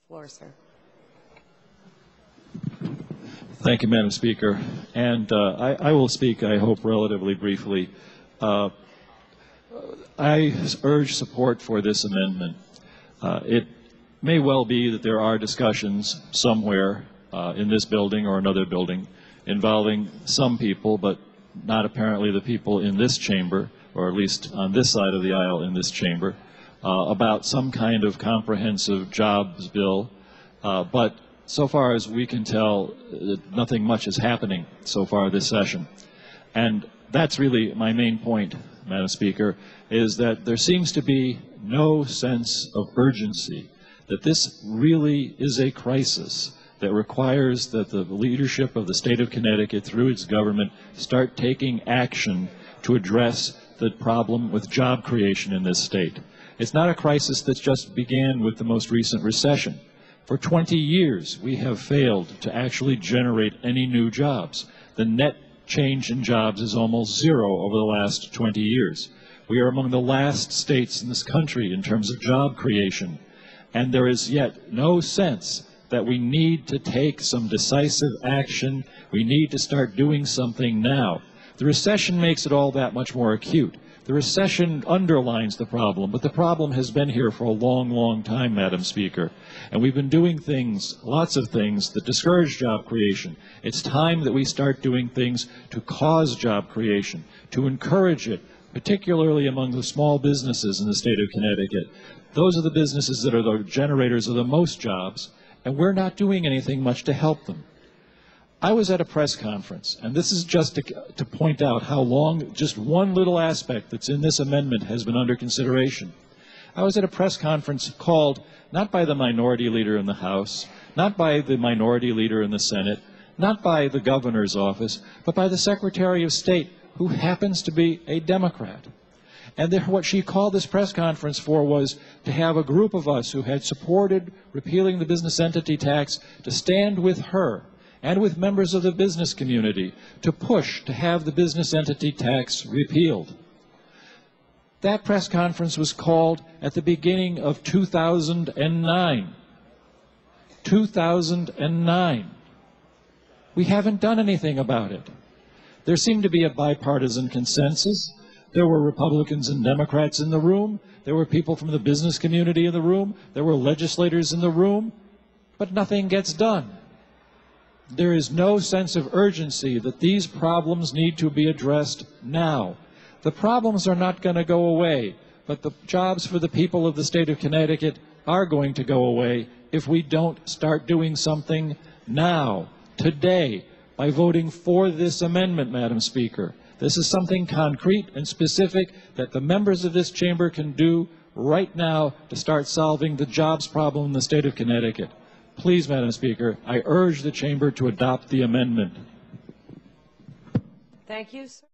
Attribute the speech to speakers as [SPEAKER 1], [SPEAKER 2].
[SPEAKER 1] Floor, sir.
[SPEAKER 2] Thank you, Madam Speaker. And I will speak, I hope, relatively briefly. I urge support for this amendment. It may well be that there are discussions somewhere in this building or another building involving some people, but not apparently the people in this chamber, or at least on this side of the aisle in this chamber, about some kind of comprehensive jobs bill. But so far as we can tell, nothing much is happening so far this session. And that's really my main point, Madam Speaker, is that there seems to be no sense of urgency, that this really is a crisis that requires that the leadership of the state of Connecticut, through its government, start taking action to address the problem with job creation in this state. It's not a crisis that just began with the most recent recession. For 20 years, we have failed to actually generate any new jobs. The net change in jobs is almost zero over the last 20 years. We are among the last states in this country in terms of job creation, and there is yet no sense that we need to take some decisive action. We need to start doing something now. The recession makes it all that much more acute. The recession underlines the problem, but the problem has been here for a long, long time, Madam Speaker. And we've been doing things, lots of things, that discourage job creation. It's time that we start doing things to cause job creation, to encourage it, particularly among the small businesses in the state of Connecticut. Those are the businesses that are the generators of the most jobs, and we're not doing anything much to help them. I was at a press conference, and this is just to point out how long just one little aspect that's in this amendment has been under consideration. I was at a press conference called not by the minority leader in the House, not by the minority leader in the Senate, not by the governor's office, but by the Secretary of State, who happens to be a Democrat. And what she called this press conference for was to have a group of us who had supported repealing the business entity tax to stand with her and with members of the business community to push to have the business entity tax repealed. That press conference was called at the beginning of 2009. 2009. We haven't done anything about it. There seemed to be a bipartisan consensus. There were Republicans and Democrats in the room. There were people from the business community in the room. There were legislators in the room. But nothing gets done. There is no sense of urgency that these problems need to be addressed now. The problems are not going to go away, but the jobs for the people of the state of Connecticut are going to go away if we don't start doing something now, today, by voting for this amendment, Madam Speaker. This is something concrete and specific that the members of this chamber can do right now to start solving the jobs problem in the state of Connecticut. Please, Madam Speaker, I urge the chamber to adopt the amendment.
[SPEAKER 1] Thank you, sir.